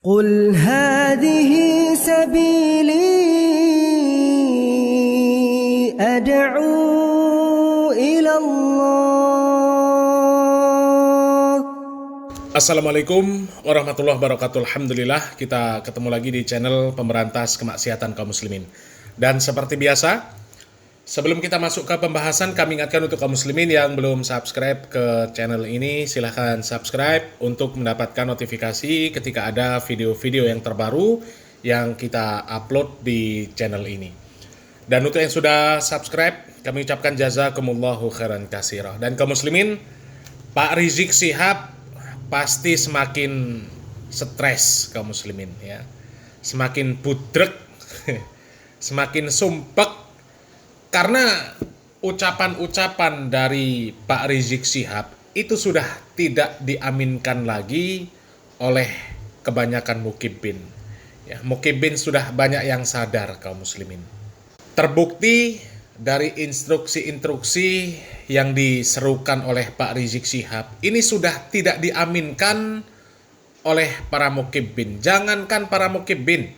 قل هذه سبيلي أدعو إلى الله. Assalamualaikum warahmatullahi wabarakatuh. Alhamdulillah kita ketemu lagi di channel pemberantas kemaksiatan kaum muslimin. Dan seperti biasa, sebelum kita masuk ke pembahasan, kami ingatkan untuk kaum muslimin yang belum subscribe ke channel ini, silahkan subscribe untuk mendapatkan notifikasi ketika ada video-video yang terbaru yang kita upload di channel ini. Dan untuk yang sudah subscribe, kami ucapkan jazakumullahu khairan katsira. Dan kaum muslimin, Pak Rizik Syihab pasti semakin stres kaum muslimin ya. Semakin budrek, semakin sumpek karena ucapan-ucapan dari Pak Rizik Syihab itu sudah tidak diaminkan lagi oleh kebanyakan mukibbin. Ya, mukibbin sudah banyak yang sadar kaum muslimin. Terbukti dari instruksi-instruksi yang diserukan oleh Pak Rizik Syihab ini sudah tidak diaminkan oleh para mukibbin. Jangankan para mukibbin,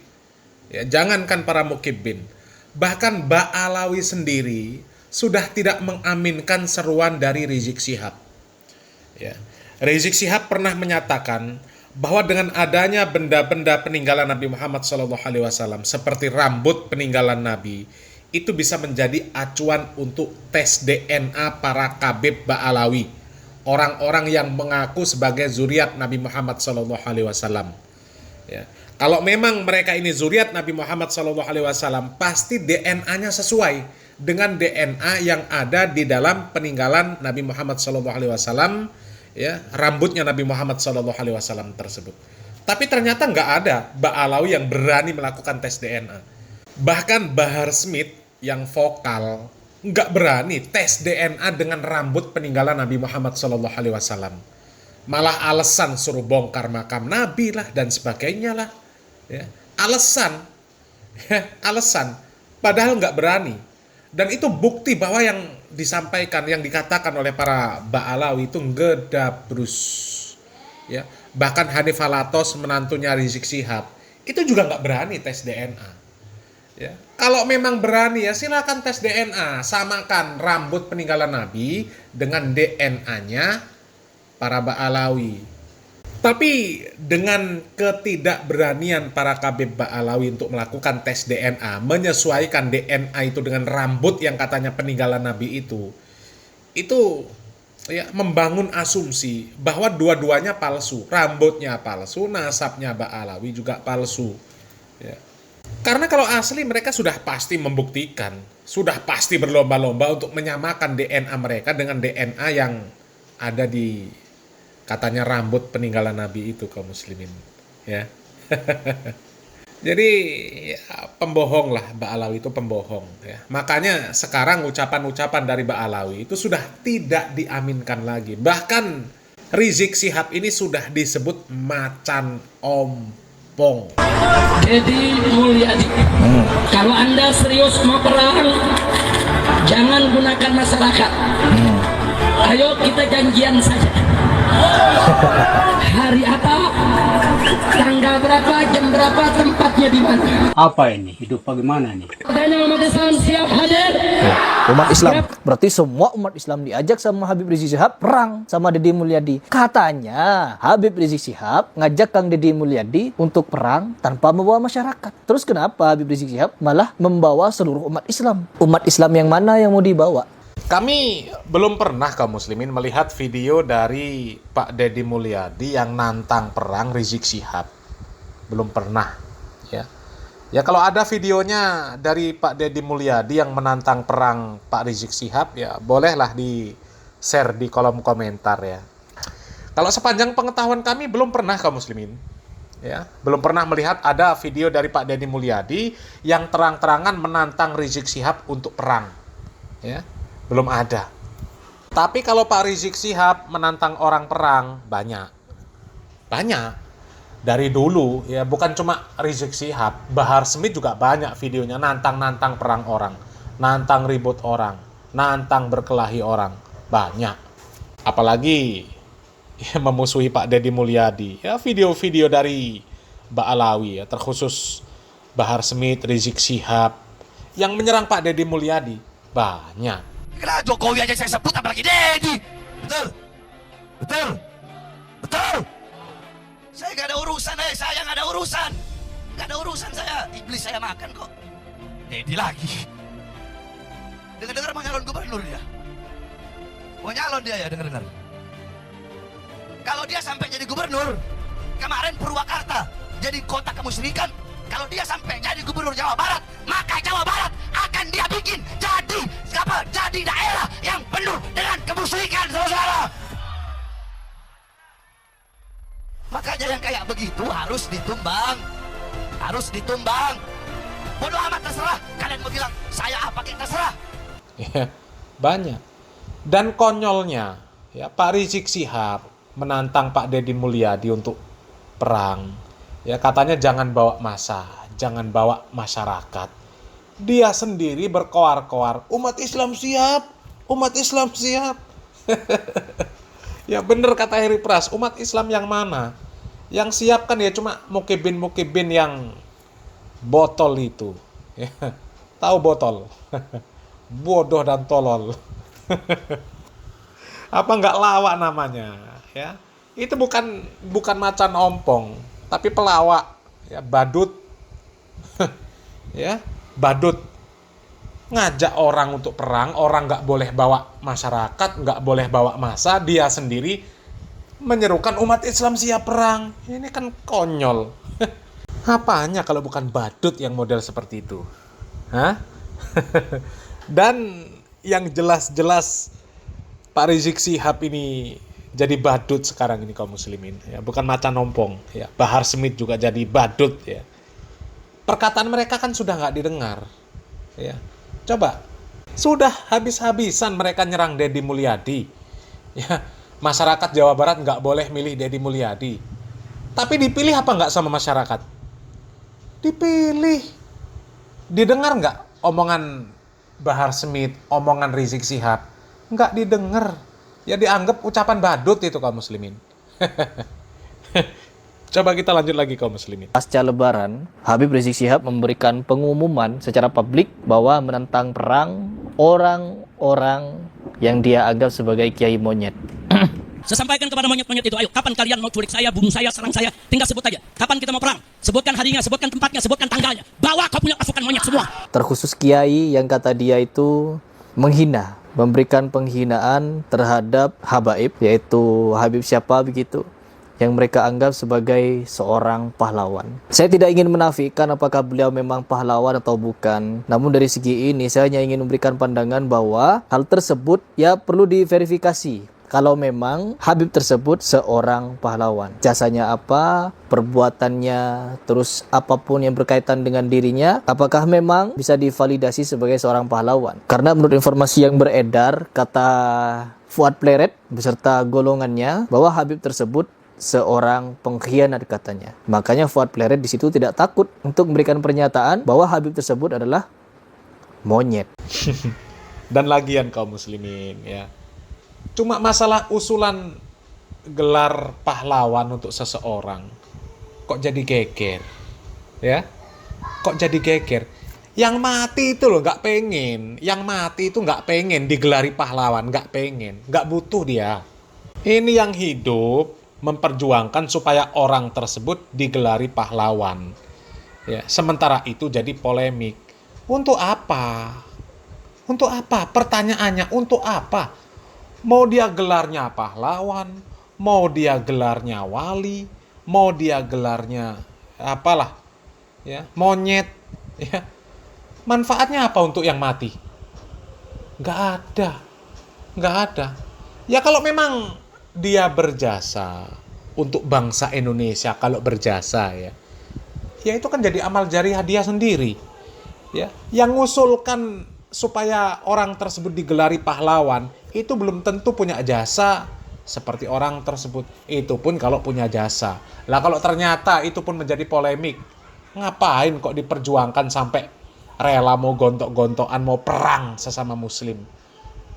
ya, jangankan para mukibbin, bahkan Ba'alawi sendiri sudah tidak mengaminkan seruan dari Rizik Syihab. Ya. Rizik Syihab pernah menyatakan bahwa dengan adanya benda-benda peninggalan Nabi Muhammad SAW seperti rambut peninggalan Nabi, itu bisa menjadi acuan untuk tes DNA para Khabib Ba'alawi, orang-orang yang mengaku sebagai zuriat Nabi Muhammad SAW. Ya. Kalau memang mereka ini zuriat Nabi Muhammad SAW, pasti DNA-nya sesuai dengan DNA yang ada di dalam peninggalan Nabi Muhammad SAW, ya, rambutnya Nabi Muhammad SAW tersebut. Tapi ternyata nggak ada Ba'alawi yang berani melakukan tes DNA. Bahkan Bahar Smith yang vokal nggak berani tes DNA dengan rambut peninggalan Nabi Muhammad SAW. Malah alasan suruh bongkar makam Nabi lah dan sebagainya lah. Ya. Alasan. Padahal nggak berani. Dan itu bukti bahwa yang disampaikan, yang dikatakan oleh para Ba'alawi itu ngedabrus. Ya. Bahkan Hanif Alatos, menantunya Rizik Syihab, itu juga nggak berani tes DNA. Ya. Kalau memang berani ya silakan tes DNA, samakan rambut peninggalan Nabi dengan DNA-nya para Ba'alawi. Tapi dengan ketidakberanian para Khabib Ba'alawi untuk melakukan tes DNA, menyesuaikan DNA itu dengan rambut yang katanya peninggalan Nabi itu ya membangun asumsi bahwa dua-duanya palsu, rambutnya palsu, nasabnya Ba'alawi juga palsu. Ya. Karena kalau asli mereka sudah pasti membuktikan, sudah pasti berlomba-lomba untuk menyamakan DNA mereka dengan DNA yang ada di katanya rambut peninggalan Nabi itu kaum muslimin, ya. Jadi ya, pembohong lah, Ba'alawi itu pembohong, ya. Makanya sekarang ucapan-ucapan dari Ba'alawi itu sudah tidak diaminkan lagi. Bahkan Rizik Syihab ini sudah disebut macan ompong. Deddy Mulyadi, kalau Anda serius mau perang, jangan gunakan masyarakat. Ayo kita janjian saja. Hari apa, tanggal berapa, jam berapa, tempatnya di mana. Apa ini? Hidup bagaimana nih? Katanya umat Islam siap hadir. Umat Islam, berarti semua umat Islam diajak sama Habib Rizik Syihab perang sama Deddy Mulyadi. Katanya Habib Rizik Syihab ngajak Kang Deddy Mulyadi untuk perang tanpa membawa masyarakat. Terus kenapa Habib Rizik Syihab malah membawa seluruh umat Islam? Umat Islam yang mana yang mau dibawa? Kami belum pernah kaum muslimin melihat video dari Pak Deddy Mulyadi yang nantang perang Rizik Syihab. Belum pernah, ya. Ya kalau ada videonya dari Pak Deddy Mulyadi yang menantang perang Pak Rizik Syihab, ya bolehlah di-share di kolom komentar ya. Kalau sepanjang pengetahuan kami belum pernah kaum muslimin, ya, belum pernah melihat ada video dari Pak Deddy Mulyadi yang terang-terangan menantang Rizik Syihab untuk perang. Ya. Belum ada. Tapi kalau Pak Rizik Syihab menantang orang perang, banyak. Dari dulu, ya bukan cuma Rizik Syihab, Bahar Smith juga banyak videonya nantang-nantang perang orang, nantang ribut orang, nantang berkelahi orang, banyak. Apalagi ya, memusuhi Pak Deddy Mulyadi. Ya video-video dari Ba'alawi ya, terkhusus Bahar Smith, Rizik Syihab, yang menyerang Pak Deddy Mulyadi banyak. Kenapa Jokowi aja saya sebut apalagi Deddy? Betul? Betul? Betul? Saya gak ada urusan, saya gak ada urusan. Gak ada urusan saya, iblis saya makan kok. Deddy lagi. Dengar-dengar mau nyalon gubernur dia. Mau nyalon dia ya, dengar-dengar. Kalau dia sampai jadi gubernur, kemarin Purwakarta jadi kota kemusyrikan. Kalau dia sampai jadi gubernur Jawa Barat, maka Jawa Barat akan dia bikin jadi daerah yang penuh dengan kemusyrikan, saudara. Makanya yang kayak begitu harus ditumbang. Harus ditumbang. Bodoh amat, terserah. Kalian mau bilang saya apa, kita terserah. Ya, banyak. Dan konyolnya, ya, Pak Rizik Syihab menantang Pak Deddy Mulyadi untuk perang. Ya, katanya jangan bawa massa, jangan bawa masyarakat. Dia sendiri berkoar-koar, umat Islam siap, umat Islam siap. Ya bener kata Heri Pras, umat Islam yang mana? Yang siap kan ya cuma mukibin-mukibin yang botol itu. Ya, tahu botol? Bodoh dan tolol. Apa nggak lawak namanya? Ya, itu bukan macan ompong, tapi pelawak, ya, badut. Ya, badut. Ngajak orang untuk perang, orang nggak boleh bawa masyarakat, nggak boleh bawa massa, dia sendiri menyerukan umat Islam siap perang. Ini kan konyol. Apanya kalau bukan badut yang model seperti itu? Hah? Dan yang jelas-jelas Pak Rizik Syihab ini jadi badut sekarang ini kaum muslimin, ya, bukan macan ompong, ya. Bahar Smith juga jadi badut, ya. Perkataan mereka kan sudah nggak didengar, ya. Coba, sudah habis-habisan mereka nyerang Deddy Mulyadi, ya. Masyarakat Jawa Barat nggak boleh milih Deddy Mulyadi, tapi dipilih apa nggak sama masyarakat? Dipilih. Didengar nggak omongan Bahar Smith, omongan Rizik Syihab? Nggak didengar. Ya dianggap ucapan badut itu kaum muslimin. Coba kita lanjut lagi kaum muslimin. Pasca Lebaran, Habib Rizik Syihab memberikan pengumuman secara publik bahwa menentang perang orang-orang yang dia anggap sebagai kiai monyet. Saya sampaikan kepada monyet-monyet itu, ayo, kapan kalian mau culik saya, bunuh saya, serang saya? Tinggal sebut aja. Kapan kita mau perang? Sebutkan harinya, sebutkan tempatnya, sebutkan tanggalnya. Bawa kau punya pasukan monyet semua. Terkhusus kiai yang kata dia itu menghina, memberikan penghinaan terhadap habaib, yaitu Habib siapa begitu, yang mereka anggap sebagai seorang pahlawan. Saya tidak ingin menafikan apakah beliau memang pahlawan atau bukan. Namun dari segi ini saya hanya ingin memberikan pandangan bahwa hal tersebut ya perlu diverifikasi. Kalau memang Habib tersebut seorang pahlawan, jasanya apa, perbuatannya, terus apapun yang berkaitan dengan dirinya, apakah memang bisa divalidasi sebagai seorang pahlawan? Karena menurut informasi yang beredar, kata Fuad Pleret beserta golongannya, bahwa Habib tersebut seorang pengkhianat katanya. Makanya Fuad Pleret di situ tidak takut untuk memberikan pernyataan bahwa Habib tersebut adalah monyet. Dan lagian kaum muslimin, ya. Cuma masalah usulan gelar pahlawan untuk seseorang kok jadi geger, ya? Kok jadi geger? Yang mati itu loh nggak pengen, yang mati itu nggak pengen digelari pahlawan, nggak pengen, nggak butuh dia. Ini yang hidup memperjuangkan supaya orang tersebut digelari pahlawan, ya. Sementara itu jadi polemik. Untuk apa? Untuk apa? Pertanyaannya untuk apa? Mau dia gelarnya pahlawan, mau dia gelarnya wali, mau dia gelarnya apalah, ya, monyet, ya. Manfaatnya apa untuk yang mati? Nggak ada. Nggak ada. Ya kalau memang dia berjasa untuk bangsa Indonesia, kalau berjasa, ya itu kan jadi amal jariah dia sendiri, ya. Yang ngusulkan supaya orang tersebut digelari pahlawan itu belum tentu punya jasa seperti orang tersebut. Itu pun kalau punya jasa. Lah kalau ternyata itu pun menjadi polemik, ngapain kok diperjuangkan sampai rela mau gontok-gontokan, mau perang sesama muslim?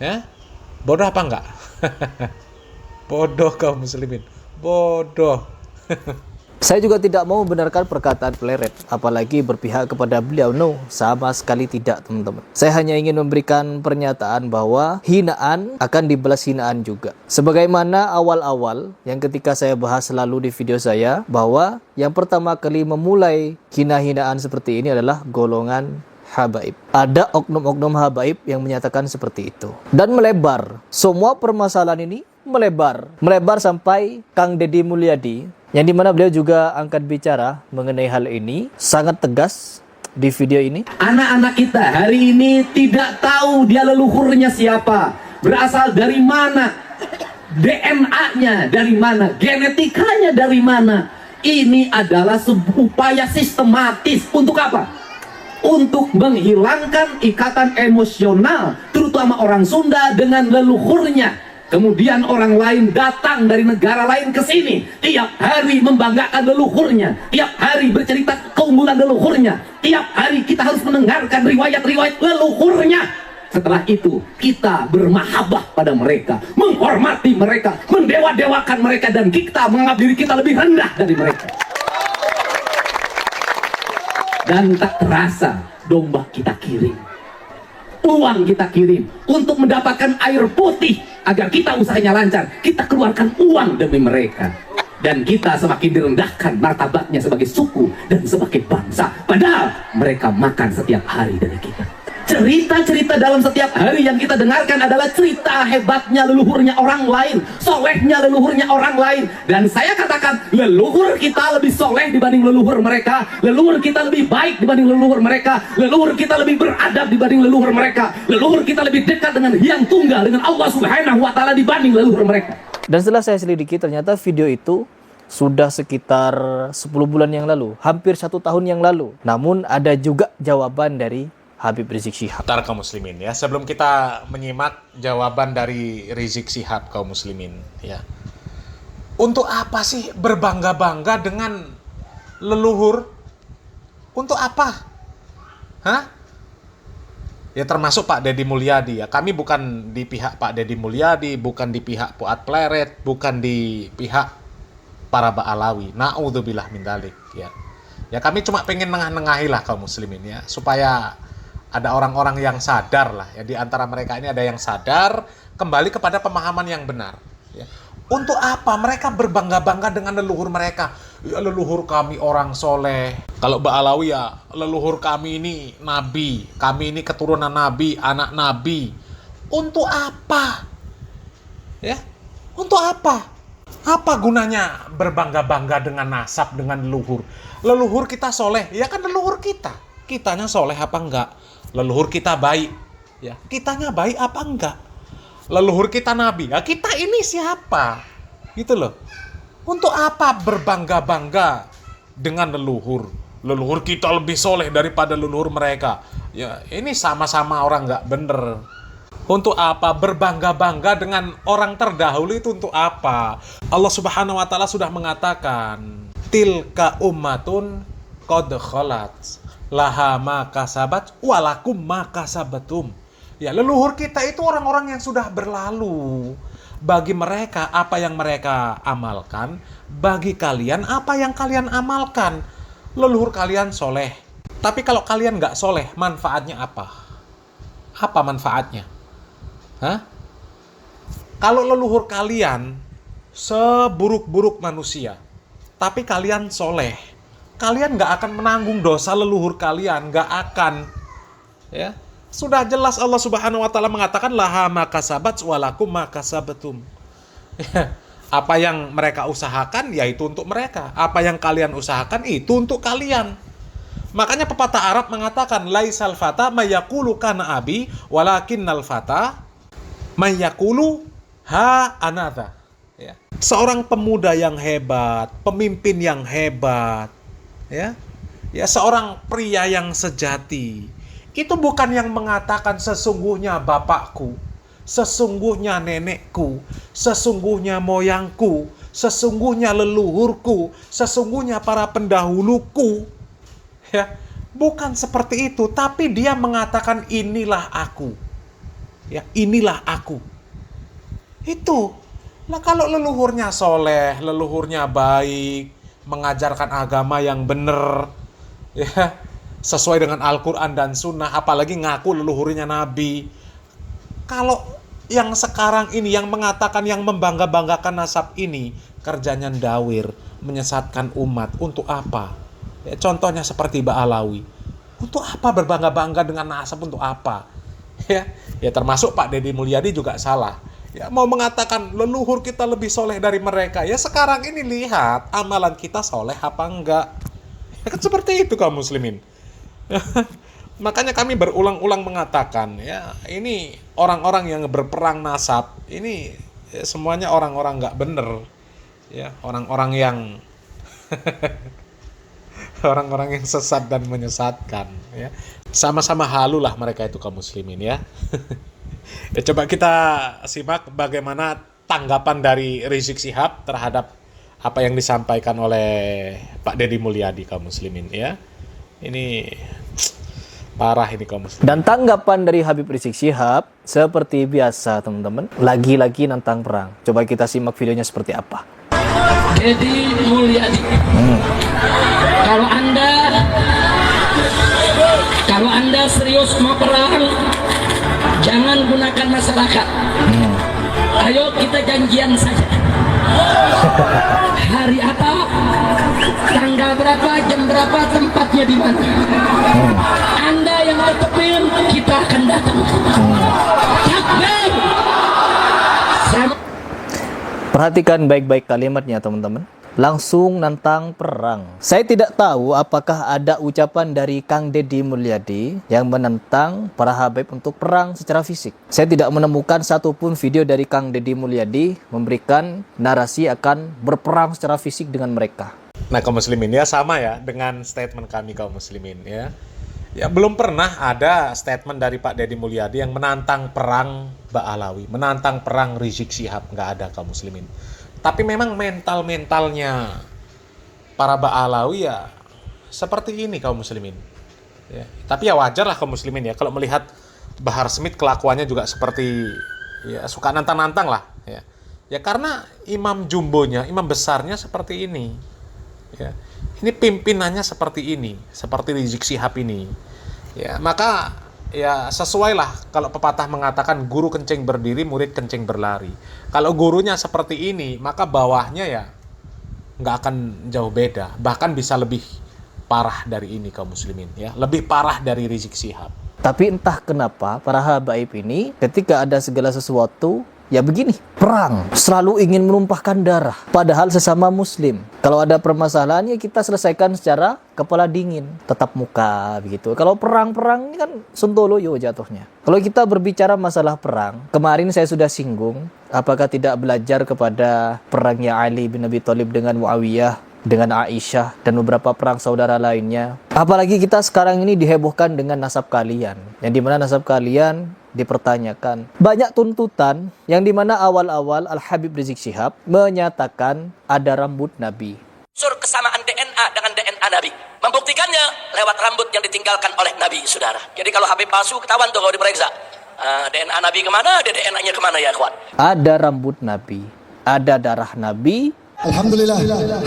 Ya? Bodoh apa enggak? Bodoh kaum muslimin. Bodoh. Saya juga tidak mau membenarkan perkataan Pleret, apalagi berpihak kepada beliau. No, sama sekali tidak, teman-teman. Saya hanya ingin memberikan pernyataan bahwa hinaan akan dibalas hinaan juga. Sebagaimana awal-awal yang ketika saya bahas selalu di video saya, bahwa yang pertama kali memulai hina-hinaan seperti ini adalah golongan habaib. Ada oknum-oknum habaib yang menyatakan seperti itu. Dan melebar. Semua permasalahan ini melebar sampai Kang Deddy Mulyadi, yang dimana beliau juga angkat bicara mengenai hal ini, sangat tegas di video ini. Anak-anak kita hari ini tidak tahu dia leluhurnya siapa, berasal dari mana, DNA-nya dari mana, genetikanya dari mana. Ini adalah sebuah upaya sistematis untuk apa? Untuk menghilangkan ikatan emosional, terutama orang Sunda dengan leluhurnya. Kemudian orang lain datang dari negara lain ke sini, tiap hari membanggakan leluhurnya, tiap hari bercerita keunggulan leluhurnya, tiap hari kita harus mendengarkan riwayat-riwayat leluhurnya. Setelah itu kita bermahabbah pada mereka, menghormati mereka, mendewa-dewakan mereka, dan kita menganggap diri kita lebih rendah dari mereka. Dan tak terasa domba kita kirim, uang kita kirim untuk mendapatkan air putih agar kita usahanya lancar. Kita keluarkan uang demi mereka, dan kita semakin direndahkan martabatnya sebagai suku dan sebagai bangsa, padahal mereka makan setiap hari dari kita. Cerita-cerita dalam setiap hari yang kita dengarkan adalah cerita hebatnya leluhurnya orang lain, solehnya leluhurnya orang lain. Dan saya katakan, leluhur kita lebih soleh dibanding leluhur mereka, leluhur kita lebih baik dibanding leluhur mereka, leluhur kita lebih beradab dibanding leluhur mereka, leluhur kita lebih dekat dengan Yang Tunggal, dengan Allah Subhanahu wa Ta'ala dibanding leluhur mereka. Dan setelah saya selidiki, ternyata video itu sudah sekitar 10 bulan yang lalu, hampir 1 tahun yang lalu. Namun ada juga jawaban dari Habib Rizik Syihab. Ntar kaum muslimin ya, sebelum kita menyimak jawaban dari Rizik Syihab kaum muslimin ya. Untuk apa sih berbangga-bangga dengan leluhur? Untuk apa? Hah? Ya termasuk Pak Deddy Mulyadi ya. Kami bukan di pihak Pak Deddy Mulyadi, bukan di pihak Fuad Pleret, bukan di pihak para Ba'alawi. Na'udzubillah min dzalik ya. Ya kami cuma pengen nengah-nengahi lah kaum muslimin ya, supaya ada orang-orang yang sadar lah ya, di antara mereka ini ada yang sadar kembali kepada pemahaman yang benar ya. Untuk apa mereka berbangga-bangga dengan leluhur mereka? Ya leluhur kami orang soleh. Kalau Ba'alawi ya leluhur kami ini nabi, kami ini keturunan nabi, anak nabi. Untuk apa? Ya, untuk apa? Apa gunanya berbangga-bangga dengan nasab, dengan leluhur? Leluhur kita soleh, ya kan leluhur kita. Kitanya soleh apa enggak? Leluhur kita baik, ya kitanya baik apa enggak? Leluhur kita nabi, ya kita ini siapa? Gitu loh. Untuk apa berbangga-bangga dengan leluhur? Leluhur kita lebih soleh daripada leluhur mereka. Ya ini sama-sama orang enggak bener. Untuk apa berbangga-bangga dengan orang terdahulu itu untuk apa? Allah Subhanahu wa Ta'ala sudah mengatakan, tilka ummatun qad khalat laha ma kasabat walakum ma kasabatum. Ya, leluhur kita itu orang-orang yang sudah berlalu. Bagi mereka apa yang mereka amalkan, bagi kalian apa yang kalian amalkan. Leluhur kalian soleh. Tapi kalau kalian nggak soleh, manfaatnya apa? Apa manfaatnya? Hah? Kalau leluhur kalian seburuk-buruk manusia, tapi kalian soleh, kalian nggak akan menanggung dosa leluhur kalian, nggak akan. Ya, sudah jelas Allah Subhanahu Wa Taala mengatakan laha makasabat walakum makasabatum. Ya, apa yang mereka usahakan, yaitu untuk mereka. Apa yang kalian usahakan itu untuk kalian. Makanya pepatah Arab mengatakan laisal fata mayaqulu kana abi walakinnal fata mayaqulu ha anadha. Ya. Seorang pemuda yang hebat, pemimpin yang hebat, ya seorang pria yang sejati itu bukan yang mengatakan sesungguhnya bapakku, sesungguhnya nenekku, sesungguhnya moyangku, sesungguhnya leluhurku, sesungguhnya para pendahuluku, ya bukan seperti itu, tapi dia mengatakan inilah aku, ya inilah aku. Itu lah, kalau leluhurnya soleh, leluhurnya baik, mengajarkan agama yang benar, ya, sesuai dengan Al-Quran dan Sunnah, apalagi ngaku leluhurnya Nabi. Kalau yang sekarang ini, yang mengatakan, yang membangga-banggakan nasab ini, kerjanya ndawir, menyesatkan umat. Untuk apa? Ya, contohnya seperti Ba'alawi. Untuk apa berbangga-bangga dengan nasab? Untuk apa? Ya termasuk Pak Deddy Mulyadi juga salah. Ya, mau mengatakan leluhur kita lebih soleh dari mereka. Ya sekarang ini lihat amalan kita soleh apa enggak. Ya, kan seperti itu kaum muslimin. Makanya kami berulang-ulang mengatakan, ya ini orang-orang yang berperang nasab, ini ya, semuanya orang-orang nggak bener. Ya, orang-orang yang orang-orang yang sesat dan menyesatkan. Ya, sama-sama halulah mereka itu kaum muslimin ya. Ya, coba kita simak bagaimana tanggapan dari Rizik Syihab terhadap apa yang disampaikan oleh Pak Deddy Mulyadi kaum muslimin ya. Ini parah ini kaum muslimin. Dan tanggapan dari Habib Rizik Syihab seperti biasa teman-teman, lagi-lagi nantang perang. Coba kita simak videonya seperti apa. Deddy Mulyadi, kalau anda serius mau perang, jangan gunakan masyarakat. Ayo kita janjian saja. Hari apa, tanggal berapa, jam berapa, tempatnya di mana. Anda yang tetepin, kita akan datang. Takbir. Perhatikan baik-baik kalimatnya teman-teman. Langsung nantang perang. Saya tidak tahu apakah ada ucapan dari Kang Deddy Mulyadi yang menentang para Habib untuk perang secara fisik. Saya tidak menemukan satupun video dari Kang Deddy Mulyadi memberikan narasi akan berperang secara fisik dengan mereka. Nah kaum muslimin ya, sama ya dengan statement kami kaum muslimin ya. Ya belum pernah ada statement dari Pak Deddy Mulyadi yang menantang perang Ba'alawi, menantang perang Rizik Syihab, nggak ada kaum muslimin. Tapi memang mentalnya para Ba'alawi ya seperti ini kaum muslimin. Ya, tapi ya wajar lah kaum muslimin ya kalau melihat Bahar Smith kelakuannya juga seperti ya suka nantang-nantang lah ya. Ya karena imam jumbonya, imam besarnya seperti ini. Ya. Ini pimpinannya seperti ini, seperti Rizik Syihab ini. Ya, maka ya sesuai lah kalau pepatah mengatakan guru kencing berdiri, murid kencing berlari. Kalau gurunya seperti ini, maka bawahnya ya nggak akan jauh beda. Bahkan bisa lebih parah dari ini kaum muslimin ya, lebih parah dari Rizik Syihab. Tapi entah kenapa para habaib ini ketika ada segala sesuatu, ya begini, perang, selalu ingin menumpahkan darah. Padahal sesama muslim, kalau ada permasalahan ya kita selesaikan secara kepala dingin, tetap muka begitu. Kalau perang-perang ini kan sontoloyo jatuhnya. Kalau kita berbicara masalah perang, kemarin saya sudah singgung, apakah tidak belajar kepada perangnya Ali bin Abi Thalib dengan Muawiyah, dengan Aisyah, dan beberapa perang saudara lainnya. Apalagi kita sekarang ini dihebohkan dengan nasab kalian, yang dimana nasab kalian dipertanyakan. Banyak tuntutan yang dimana awal-awal Al-Habib Rizik Syihab menyatakan ada rambut Nabi. Unsur kesamaan DNA dengan DNA Nabi. Membuktikannya lewat rambut yang ditinggalkan oleh Nabi, saudara. Jadi kalau Habib palsu ketahuan tuh kalau diperiksa. DNA Nabi kemana, DNA-nya kemana ya kawan? Ada rambut Nabi, ada darah Nabi. Alhamdulillah,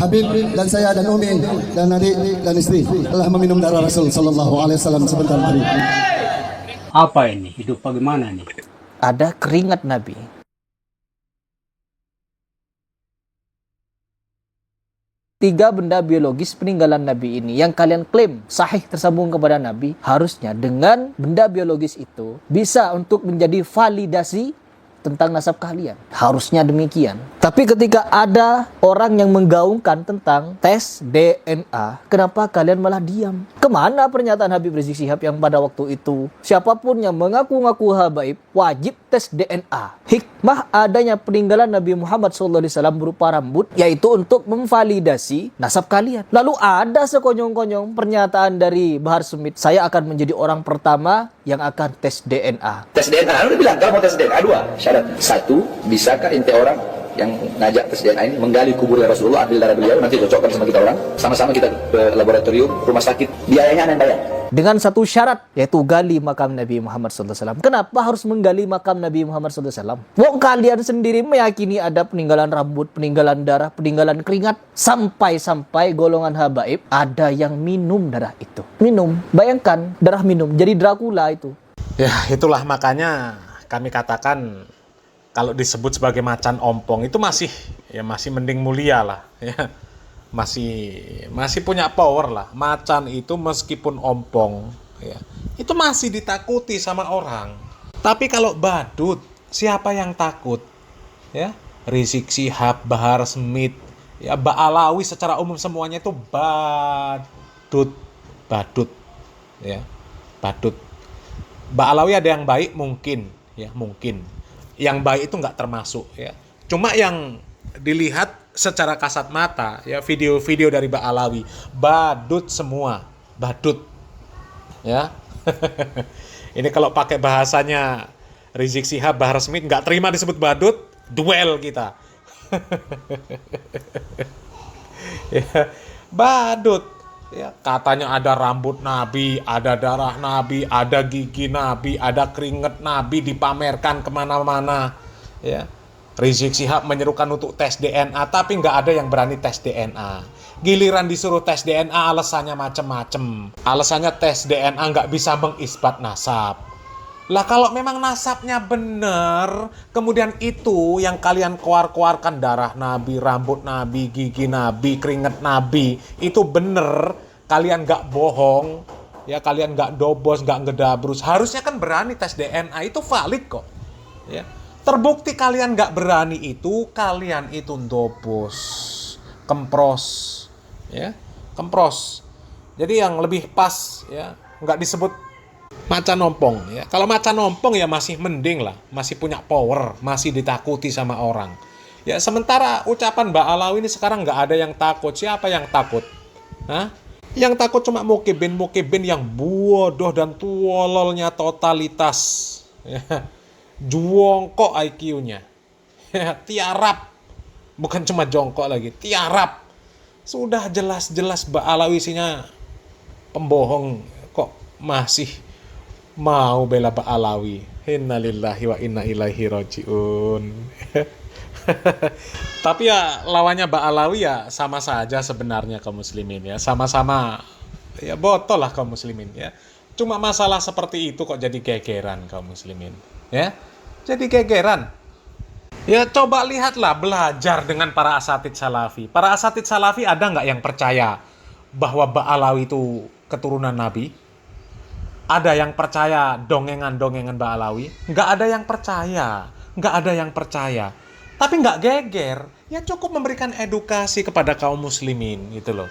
Habib dan saya dan Umi dan adik dan istri telah meminum darah Rasul Sallallahu Alaihi Wasallam sebentar tadi. Apa ini? Hidup bagaimana nih? Ada keringat Nabi. Tiga benda biologis peninggalan Nabi ini yang kalian klaim sahih tersambung kepada Nabi, harusnya dengan benda biologis itu bisa untuk menjadi validasi tentang nasab kalian. Harusnya demikian. Tapi ketika ada orang yang menggaungkan tentang tes DNA, kenapa kalian malah diam? Kemana pernyataan Habib Rizik Syihab yang pada waktu itu siapapun yang mengaku-ngaku habaib wajib tes DNA? Hikmah adanya peninggalan Nabi Muhammad SAW berupa rambut, yaitu untuk memvalidasi nasab kalian. Lalu ada sekonyong-konyong pernyataan dari Bahar Smith, saya akan menjadi orang pertama yang akan tes DNA. Tes DNA, lu bilang kalau mau tes DNA dua syarat. Satu, bisakah ente orang yang ngajak tes DNA ini menggali kuburnya Rasulullah, ambil darah beliau, nanti cocokkan sama kita orang, sama-sama kita ke laboratorium, rumah sakit, biayanya aneh bayar. dengan satu syarat, yaitu gali makam Nabi Muhammad SAW. Kenapa harus menggali makam Nabi Muhammad SAW? Wong kalian sendiri meyakini ada peninggalan rambut, peninggalan darah, peninggalan keringat, sampai-sampai golongan habaib ada yang minum darah itu. Minum, bayangkan darah minum, jadi Dracula itu. Ya, itulah makanya kami katakan kalau disebut sebagai macan ompong itu masih mending mulia lah, ya. Masih punya power lah. Macan itu meskipun ompong, ya, itu masih ditakuti sama orang. Tapi kalau badut, siapa yang takut? Ya, Rizik Syihab, Bahar Smith, ya, Ba'alawi secara umum semuanya itu badut, ya, badut. Ba'alawi ada yang baik mungkin, ya, mungkin. Yang baik itu nggak termasuk, ya. Cuma yang dilihat secara kasat mata, ya, video-video dari Ba'alawi, badut semua, badut, ya. Ini kalau pakai bahasanya Rizik Syihab, Bahar Smith nggak terima disebut badut, duel kita. Ya, badut, ya, katanya ada rambut Nabi, ada darah Nabi, ada gigi Nabi, ada keringet Nabi dipamerkan kemana-mana, ya. Rizik Syihab menyerukan untuk tes DNA, tapi nggak ada yang berani tes DNA. Giliran disuruh tes DNA, alasannya macem-macem. Alasannya tes DNA nggak bisa mengisbat nasab. Lah kalau memang nasabnya bener, kemudian itu yang kalian keluarkan darah Nabi, rambut Nabi, gigi Nabi, keringet Nabi, itu bener, kalian nggak bohong, ya, kalian nggak dobos, nggak ngedabrus, harusnya kan berani tes DNA, itu valid kok, ya. Terbukti kalian nggak berani itu, kalian itu dobos, kempros, ya, kempros. Jadi yang lebih pas, ya, nggak disebut macan ompong, ya. Kalau macan ompong ya masih mending lah, masih punya power, masih ditakuti sama orang. Ya, sementara ucapan Ba'alawi ini sekarang nggak ada yang takut. Siapa yang takut? Hah? Yang takut cuma mukibin yang bodoh dan tuololnya totalitas, ya. Jongkok IQ-nya, ya, tiarap, bukan cuma jongkok lagi, tiarap. Sudah jelas-jelas Ba'alawi isinya pembohong, kok masih mau bela Ba'alawi. Innalillahi wa inna ilaihi rajiun. Tapi ya lawannya Ba'alawi ya sama saja sebenarnya kaum muslimin, ya, sama-sama ya botol lah kaum muslimin, ya. Cuma masalah seperti itu kok jadi gegeran kaum muslimin, ya. Jadi gegeran. Ya, coba lihatlah, belajar dengan para asatid salafi. Para asatid salafi ada nggak yang percaya bahwa Ba'alawi itu keturunan Nabi? Ada yang percaya dongengan-dongengan Ba'alawi? Nggak ada yang percaya. Nggak ada yang percaya. Tapi nggak geger. Ya cukup memberikan edukasi kepada kaum muslimin, gitu loh.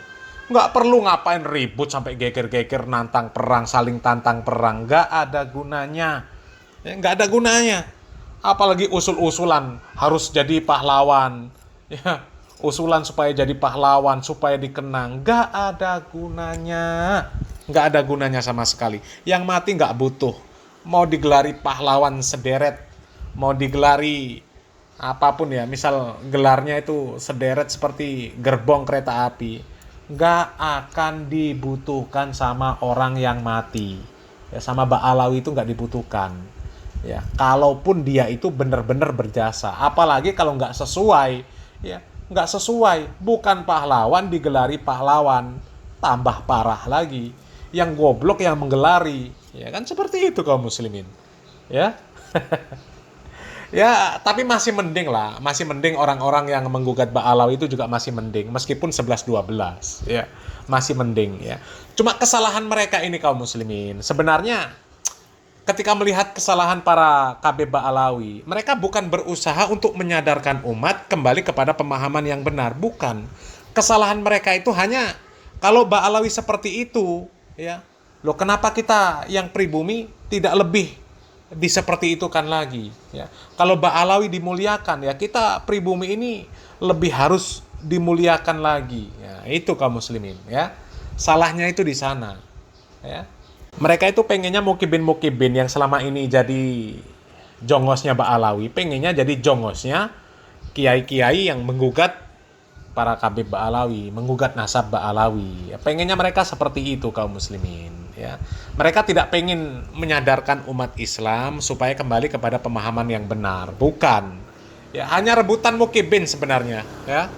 Nggak perlu ngapain ribut sampai geger-geger, nantang perang, saling tantang perang. Nggak ada gunanya. Ya, nggak ada gunanya. Apalagi usul-usulan harus jadi pahlawan, ya, usulan supaya jadi pahlawan, supaya dikenang, nggak ada gunanya, nggak ada gunanya sama sekali. Yang mati nggak butuh, mau digelari pahlawan sederet, mau digelari apapun, ya, misal gelarnya itu sederet seperti gerbong kereta api, nggak akan dibutuhkan sama orang yang mati, ya, sama Ba'alawi itu nggak dibutuhkan. Ya, kalaupun dia itu benar-benar berjasa, apalagi kalau nggak sesuai, ya, nggak sesuai, bukan pahlawan digelari pahlawan, tambah parah lagi, yang goblok yang menggelari, ya kan, seperti itu kaum muslimin, ya. Ya, tapi masih mending lah, masih mending orang-orang yang menggugat Ba'alawi itu juga masih mending, meskipun 11-12, ya, masih mending, ya. Cuma kesalahan mereka ini kaum muslimin, sebenarnya ketika melihat kesalahan para KB Ba'alawi, mereka bukan berusaha untuk menyadarkan umat kembali kepada pemahaman yang benar, bukan. Kesalahan mereka itu hanya kalau Ba'alawi seperti itu, ya, loh kenapa kita yang pribumi tidak lebih diseperti itu kan lagi, ya. Kalau Ba'alawi dimuliakan, ya, kita pribumi ini lebih harus dimuliakan lagi, ya. Itu kaum muslimin, ya. Salahnya itu di sana, ya. Mereka itu pengennya mukibin yang selama ini jadi jongosnya Ba'alawi, pengennya jadi jongosnya kiai-kiai yang menggugat para KB Ba'alawi, menggugat nasab Ba'alawi. Ya, pengennya mereka seperti itu kaum muslimin, Ya, mereka tidak pengen menyadarkan umat Islam supaya kembali kepada pemahaman yang benar, bukan. Ya, hanya rebutan mukibin sebenarnya, ya.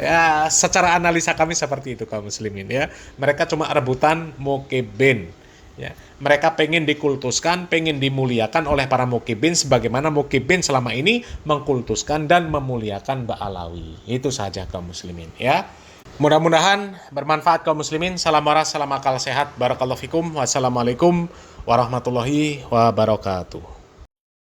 Ya, secara analisa kami seperti itu kaum muslimin, ya. Mereka cuma rebutan mukibin. Ya, mereka pengen dikultuskan, pengen dimuliakan oleh para mukibin sebagaimana mukibin selama ini mengkultuskan dan memuliakan Ba'alawi. Itu saja kaum muslimin, ya. Mudah-mudahan bermanfaat kaum muslimin. Salam waras, salam akal sehat. Barakallahu fikum. Wassalamualaikum warahmatullahi wabarakatuh.